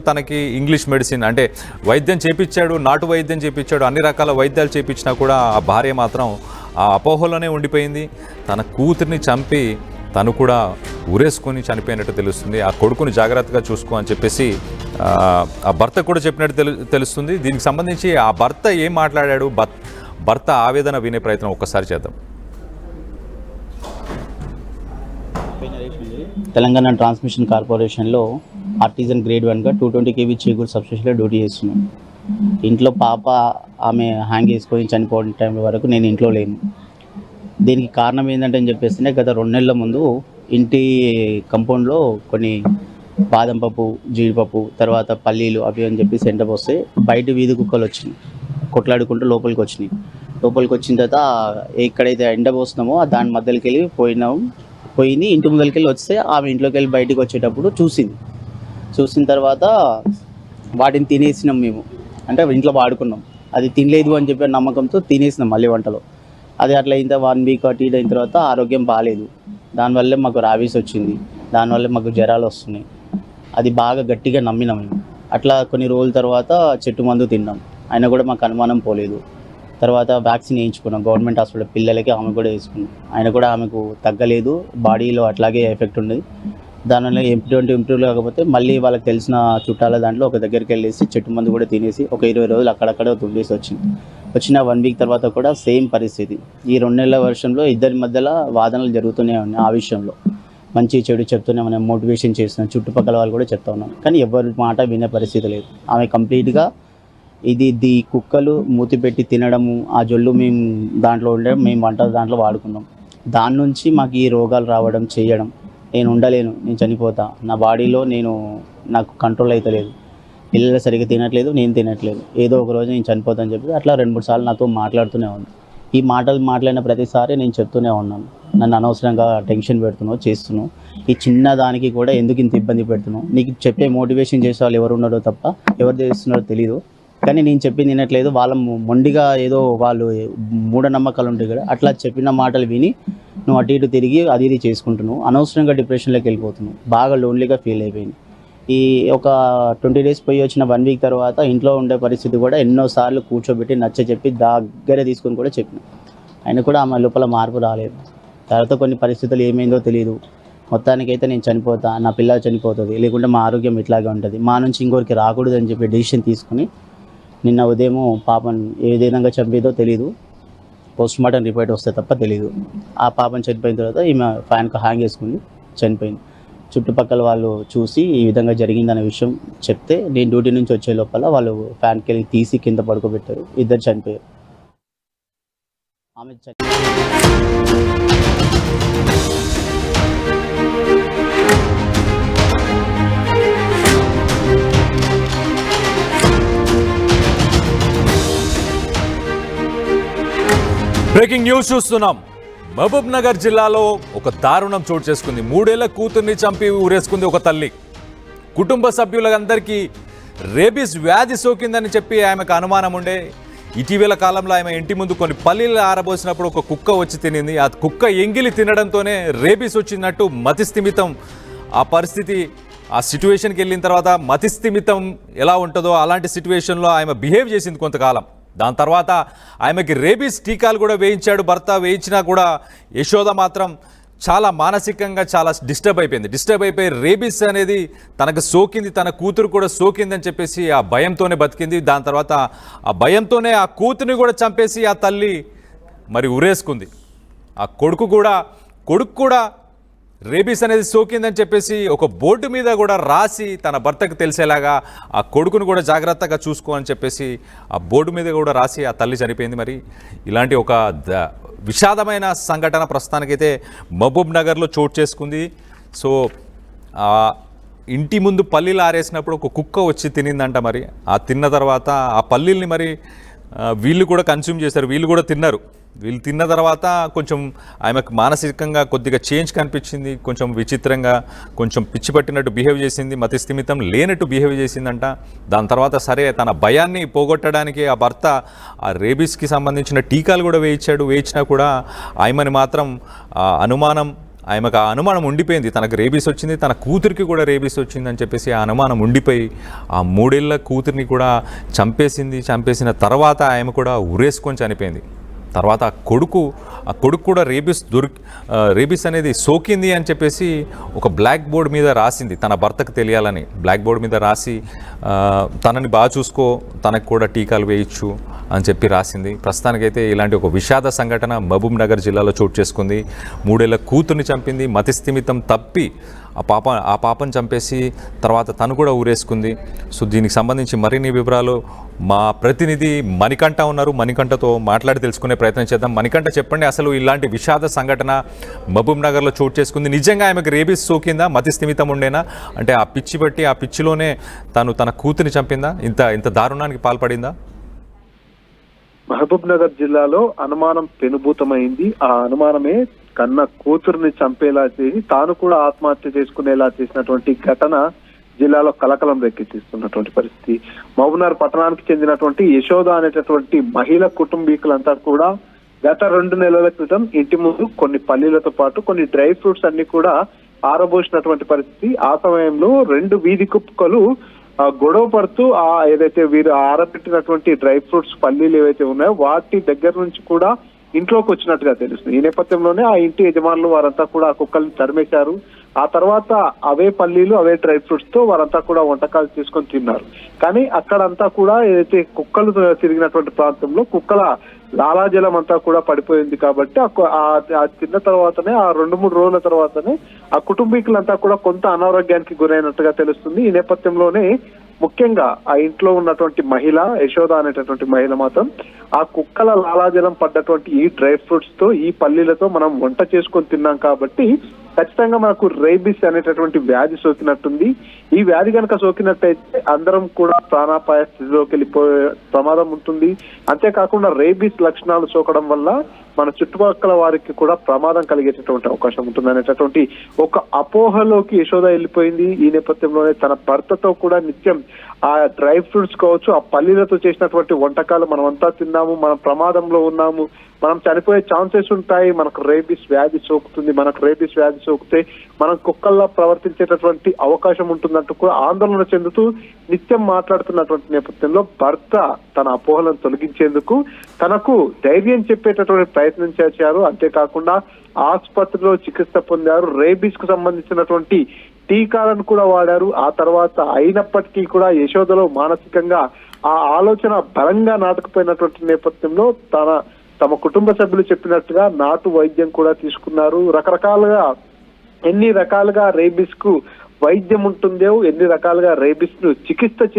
తనకి English medicine అంటే వైద్యం చేపించాడు, నాటు వైద్యం చేపించాడు, అన్ని రకాల వైద్యాలు చేపించినా కూడా ఆ భార్య మాత్రం ఆ అపోహలోనే ఉండిపోయింది. తన కూతుర్ని చంపి తను కూడా ఉరేసుకొని చనిపోయినట్టు తెలుస్తుంది. ఆ కొడుకుని జాగ్రత్తగా చూసుకో అని చెప్పేసి ఆ భర్త కూడా చెప్పినట్టు తెలుస్తుంది. దీనికి సంబంధించి ఆ భర్త ఏం మాట్లాడాడు, భర్త ఆవేదన వినే ప్రయత్నం ఒక్కసారి చేద్దాం. తెలంగాణ ట్రాన్స్మిషన్ కార్పొరేషన్లో ఆర్టిజన్ గ్రేడ్ 1గా 220 kV చేకూరు సబ్స్టేషన్లో డ్యూటీ చేస్తున్నాను. ఇంట్లో పాప ఆమె హ్యాంగ్ వేసుకొని చనిపోవడం టైం వరకు నేను ఇంట్లో లేను. దీనికి కారణం ఏంటంటే అని చెప్పేస్తే గత 2 నెలల ముందు ఇంటి కంపౌండ్లో కొన్ని బాదం పప్పు, జీడిపప్పు, తర్వాత పల్లీలు అవి అని చెప్పేసి ఎండ పోస్తే బయట వీధి కుక్కలు వచ్చినాయి, కొట్లాడుకుంటూ లోపలికి వచ్చినాయి. లోపలికి వచ్చిన తర్వాత ఎక్కడైతే ఎండ పోస్తున్నామో దాని మధ్యలోకి వెళ్ళి పోయింది. ఇంటి ముందరికి వెళ్ళి వస్తే ఆమె ఇంట్లోకి వెళ్ళి బయటికి వచ్చేటప్పుడు చూసిన తర్వాత వాటిని తినేసినాం మేము. అంటే ఇంట్లో వాడుకున్నాం, అది తినలేదు అని చెప్పి నమ్మకంతో తినేసినాం మళ్ళీ వంటలో. అది అట్లా అయిన 1 వీక్ అటు ఇటు అయిన తర్వాత ఆరోగ్యం బాగాలేదు. దానివల్లే మాకు రాబీస్ వచ్చింది, దానివల్లే మాకు జ్వరాలు వస్తున్నాయి. అది బాగా గట్టిగా నమ్మినాం మేము. అట్లా కొన్ని రోజుల తర్వాత చెట్టు మందు తిన్నాం, అయినా కూడా మాకు అనుమానం పోలేదు. తర్వాత వ్యాక్సిన్ వేయించుకున్నాం గవర్నమెంట్ హాస్పిటల్ పిల్లలకి, ఆమె కూడా వేసుకున్నాం, అయినా కూడా ఆమెకు తగ్గలేదు, బాడీలో అట్లాగే ఎఫెక్ట్ ఉండేది. దానివల్ల ఇంప్రూవ్ కాకపోతే మళ్ళీ వాళ్ళకి తెలిసిన చుట్టాల దాంట్లో ఒక దగ్గరికి వెళ్ళేసి చెట్టు మందు కూడా తినేసి ఒక 20 రోజులు అక్కడక్కడ తుండేసి వచ్చిన 1 వీక్ తర్వాత కూడా సేమ్ పరిస్థితి. ఈ 2 నెలల వర్షంలో ఇద్దరి మధ్యలో వాదనలు జరుగుతూనే ఉన్నాయి. ఆ విషయంలో మంచి చెడు చెప్తూనే మనం మోటివేషన్ చేస్తున్నాం, చుట్టుపక్కల వాళ్ళు కూడా చెప్తా ఉన్నాం, కానీ ఎవరి మాట వినే పరిస్థితి లేదు. ఆమె కంప్లీట్గా ఇది కుక్కలు మూతి పెట్టి తినడము, ఆ జొల్లు మేము దాంట్లో ఉండడం, మేము వంట దాంట్లో వాడుకున్నాం. దాని నుంచి మాకు ఈ రోగాలు రావడం చేయడం, నేను ఉండలేను, నేను చనిపోతా, నా బాడీలో నాకు కంట్రోల్ అవుతలేదు, పిల్లలు సరిగ్గా తినట్లేదు, నేను తినట్లేదు, ఏదో ఒక రోజు నేను చనిపోతా అని చెప్పి అట్లా 2-3 సార్లు నాతో మాట్లాడుతూనే ఉంది. ఈ మాటలు మాట్లాడిన ప్రతిసారి నేను చెప్తూనే ఉన్నాను, నన్ను అనవసరంగా టెన్షన్ పెడుతున్నావు, చేస్తున్నావు, ఈ చిన్న దానికి కూడా ఎందుకు ఇంత ఇబ్బంది పెడుతున్నావు, నీకు చెప్పే మోటివేషన్ చేసే వాళ్ళు ఎవరు ఉన్నారో తప్ప ఎవరు చేస్తున్నారో తెలియదు, కానీ నేను చెప్పింది వినట్లేదు, వాళ్ళ మొండిగా ఏదో వాళ్ళు మూఢనమ్మకాలు ఉంటాయి కదా, అట్లా చెప్పిన మాటలు విని నువ్వు అటు ఇటు తిరిగి అది ఇది చేసుకుంటున్నావు, అనవసరంగా డిప్రెషన్లోకి వెళ్ళిపోతున్నావు, బాగా లోన్లీగా ఫీల్ అయిపోయింది. ఈ ఒక 20 డేస్ పోయి వచ్చిన 1 వీక్ తర్వాత ఇంట్లో ఉండే పరిస్థితి కూడా ఎన్నోసార్లు కూర్చోబెట్టి నచ్చ చెప్పి దగ్గర తీసుకొని కూడా చెప్పిన, ఆయన కూడా ఆమె లోపల మార్పు రాలేదు. తర్వాత కొన్ని పరిస్థితులు ఏమైందో తెలియదు, మొత్తానికైతే నేను చనిపోతా, నా పిల్ల చనిపోతుంది, లేకుంటే మా ఆరోగ్యం ఇట్లాగే ఉంటుంది, మా నుంచి ఇంకోరికి రాకూడదు అని చెప్పి డెసిషన్ తీసుకుని నిన్న ఉదయం పాపను ఏ విధంగా చంపేదో తెలీదు, పోస్ట్మార్టం రిపోర్ట్ వస్తే తప్ప తెలీదు. ఆ పాపను చనిపోయిన తర్వాత ఈమె ఫ్యాన్కి హ్యాంగ్ వేసుకుని చనిపోయింది. చుట్టుపక్కల వాళ్ళు చూసి ఈ విధంగా జరిగిందనే విషయం చెప్తే నేను డ్యూటీ నుంచి వచ్చే లోపల వాళ్ళు ఫ్యాన్కి వెళ్ళి తీసి కింద పడుకోబెట్టారు, ఇద్దరు చనిపోయారు. ఆమె బ్రేకింగ్ న్యూస్ చూస్తున్నాం. మహబూబ్ నగర్ జిల్లాలో ఒక దారుణం చోటు చేసుకుంది. 3 ఏళ్ల కూతుర్ని చంపి ఊరేసుకుంది ఒక తల్లి. కుటుంబ సభ్యులందరికీ రేబీస్ వ్యాధి సోకిందని చెప్పి ఆమెకు అనుమానం ఉండే. ఇటీవల కాలంలో ఆమె ఇంటి ముందు కొన్ని పల్లీలు ఆరబోసినప్పుడు ఒక కుక్క వచ్చి తినింది. ఆ కుక్క ఎంగిలి తినడంతోనే రేబీస్ వచ్చినట్టు మతిస్థిమితం. ఆ పరిస్థితి, ఆ సిచ్యువేషన్కి వెళ్ళిన తర్వాత మతిస్థిమితం ఎలా ఉంటుందో అలాంటి సిచ్యువేషన్లో ఆమె బిహేవ్ చేసింది కొంతకాలం. దాని తర్వాత ఆమెకి రేబీస్ టీకాలు కూడా వేయించాడు భర్త. వేయించినా కూడా యశోద మాత్రం చాలా మానసికంగా చాలా డిస్టర్బ్ అయిపోయి రేబీస్ అనేది తనకు సోకింది, తన కూతురు కూడా సోకిందని చెప్పేసి ఆ భయంతోనే బతికింది. దాని తర్వాత ఆ భయంతోనే ఆ కూతురిని కూడా చంపేసి ఆ తల్లి మరి ఉరేసుకుంది. ఆ కొడుకు కూడా రేబీస్ అనేది సోకిందని చెప్పేసి ఒక బోర్డు మీద కూడా రాసి తన భర్తకు తెలిసేలాగా ఆ కొడుకును కూడా జాగ్రత్తగా చూసుకో అని చెప్పేసి ఆ బోర్డు మీద కూడా రాసి ఆ తల్లి చనిపోయింది. మరి ఇలాంటి ఒక విషాదమైన సంఘటన ప్రస్తుతానికైతే మహబూబ్ నగర్లో చోటు చేసుకుంది. సో ఇంటి ముందు పల్లీలు ఆరేసినప్పుడు ఒక కుక్క వచ్చి తినిందంట. మరి ఆ తిన్న తర్వాత ఆ పల్లీల్ని మరి వీళ్ళు కూడా కన్స్యూమ్ చేశారు, వీళ్ళు కూడా తిన్నారు. వీళ్ళు తిన్న తర్వాత కొంచెం ఆమెకు మానసికంగా కొద్దిగా చేంజ్ కనిపించింది, కొంచెం విచిత్రంగా, కొంచెం పిచ్చి పట్టినట్టు బిహేవ్ చేసింది, మతిస్థిమితం లేనట్టు బిహేవ్ చేసిందంట. దాని తర్వాత సరే తన భయాన్ని పోగొట్టడానికి ఆ భర్త ఆ రేబీస్కి సంబంధించిన టీకాలు కూడా వేయించినా కూడా ఆమెని మాత్రం అనుమానం ఆమెకు ఆ అనుమానం ఉండిపోయింది, తనకు రేబీస్ వచ్చింది, తన కూతురికి కూడా రేబీస్ వచ్చింది అని చెప్పేసి ఆ అనుమానం ఉండిపోయి ఆ 3 ఏళ్ల కూతురిని కూడా చంపేసిన తర్వాత ఆమె కూడా ఉరేసుకొని చనిపోయింది. తర్వాత ఆ కొడుకు కూడా రేబీస్ అనేది సోకింది అని చెప్పేసి ఒక బ్లాక్ బోర్డ్ మీద రాసింది, తన భర్తకు తెలియాలని బ్లాక్ బోర్డ్ మీద రాసి తనని బాగా చూసుకో, తనకు కూడా టీకాలు వేయచ్చు అని చెప్పి రాసింది. ప్రస్తుతానికైతే ఇలాంటి ఒక విషాద సంఘటన మహబూబ్ నగర్ జిల్లాలో చోటు చేసుకుంది. 3 ఏళ్ల కూతుర్ని చంపింది, మతిస్థిమితం తప్పి ఆ పాపను చంపేసి తర్వాత తను కూడా ఊరేసుకుంది. సో దీనికి సంబంధించి మరిన్ని వివరాలు మా ప్రతినిధి మణికంఠ ఉన్నారు, మణికంఠతో మాట్లాడి తెలుసుకునే ప్రయత్నం చేద్దాం. మణికంఠ, చెప్పండి, అసలు ఇలాంటి విషాద సంఘటన మహబూబ్ నగర్లో చోటు చేసుకుంది. నిజంగా ఆమెకు రేబీస్ సోకిందా, మతిస్థిమితం ఉండేనా, అంటే ఆ పిచ్చి బట్టి ఆ పిచ్చిలోనే తన కూతురిని చంపిందా, ఇంత దారుణానికి పాల్పడిందా? మహబూబ్ నగర్ జిల్లాలో అనుమానం పెనుభూతమైంది. ఆ అనుమానమే కన్న కూతురుని చంపేలా చేసి తాను కూడా ఆత్మహత్య చేసుకునేలా చేసినటువంటి ఘటన జిల్లాలో కలకలం రేకెత్తిస్తున్నటువంటి పరిస్థితి. మహబూబ్నగర్ పట్టణానికి చెందినటువంటి యశోద అనేటటువంటి మహిళ కుటుంబీకులంతా కూడా గత 2 నెలల క్రితం ఇంటి ముందు కొన్ని పల్లీలతో పాటు కొన్ని డ్రై ఫ్రూట్స్ అన్ని కూడా ఆరబోసినటువంటి పరిస్థితి. ఆ సమయంలో 2 వీధి కుక్కలు గొడవ పడుతూ ఏదైతే వీరు ఆరబెట్టినటువంటి డ్రై ఫ్రూట్స్ పల్లీలు ఏవైతే ఉన్నాయో వాటి దగ్గర నుంచి కూడా ఇంట్లోకి వచ్చినట్టుగా తెలుస్తుంది. ఈ నేపథ్యంలోనే ఆ ఇంటి యజమానులు వారంతా కూడా ఆ కుక్కల్ని తరిమేశారు. ఆ తర్వాత అవే పల్లీలు అవే డ్రై ఫ్రూట్స్ తో వారంతా కూడా వంటకాలు తీసుకొని తిన్నారు. కానీ అక్కడంతా కూడా ఏదైతే కుక్కలు తిరిగినటువంటి ప్రాంతంలో కుక్కల లాలాజలం అంతా కూడా పడిపోయింది. కాబట్టి ఆ తిన్న తర్వాతనే ఆ 2-3 రోజుల తర్వాతనే ఆ కుటుంబీకులంతా కూడా కొంత అనారోగ్యానికి గురైనట్టుగా తెలుస్తుంది. ఈ నేపథ్యంలోనే ముఖ్యంగా ఆ ఇంట్లో ఉన్నటువంటి మహిళ యశోద అనేటటువంటి మహిళ మాత్రం ఆ కుక్కల లాలాజలం పడ్డటువంటి ఈ డ్రై ఫ్రూట్స్ తో ఈ పల్లీలతో మనం వంట చేసుకొని తిన్నాం కాబట్టి ఖచ్చితంగా మనకు రేబీస్ అనేటటువంటి వ్యాధి సోకినట్టుంది. ఈ వ్యాధి కనుక సోకినట్టయితే అందరం కూడా ప్రాణాపాయ స్థితిలోకి వెళ్ళిపోయే ప్రమాదం ఉంటుంది. అంతేకాకుండా రేబీస్ లక్షణాలు సోకడం వల్ల మన చుట్టుపక్కల వారికి కూడా ప్రమాదం కలిగేటటువంటి అవకాశం ఉంటుంది అనేటటువంటి ఒక అపోహలోకి యశోద వెళ్ళిపోయింది. ఈ నేపథ్యంలోనే తన భర్తతో కూడా నిత్యం ఆ డ్రై ఫ్రూట్స్ కావచ్చు, ఆ పల్లీలతో చేసినటువంటి వంటకాలు మనమంతా తిన్నాము, మనం ప్రమాదంలో ఉన్నాము, మనం చనిపోయే ఛాన్సెస్ ఉంటాయి, మనకు రేబీస్ వ్యాధి సోకుతుంది, మనకు రేబీస్ వ్యాధి సోకితే మనం కుక్కల్లా ప్రవర్తించేటటువంటి అవకాశం ఉంటుందంటూ కూడా ఆందోళన చెందుతూ నిత్యం మాట్లాడుతున్నటువంటి నేపథ్యంలో భర్త తన అపోహలను తొలగించేందుకు తనకు ధైర్యం చెప్పేటటువంటి ప్రయత్నం చేశారు. అంతేకాకుండా ఆసుపత్రిలో చికిత్స పొందారు, రేబీస్ కు సంబంధించినటువంటి టీకాలను కూడా వాడారు. ఆ తర్వాత అయినప్పటికీ కూడా యశోదలో మానసికంగా ఆ ఆలోచన బలంగా నాటుకుపోయినటువంటి నేపథ్యంలో తమ కుటుంబ సభ్యులు చెప్పినట్టుగా నాటు వైద్యం కూడా తీసుకున్నారు. ఎన్ని రకాలుగా రేబీస్ కు వైద్యం ఉంటుందో, ఎన్ని రకాలుగా రేబీస్ ను చికిత్స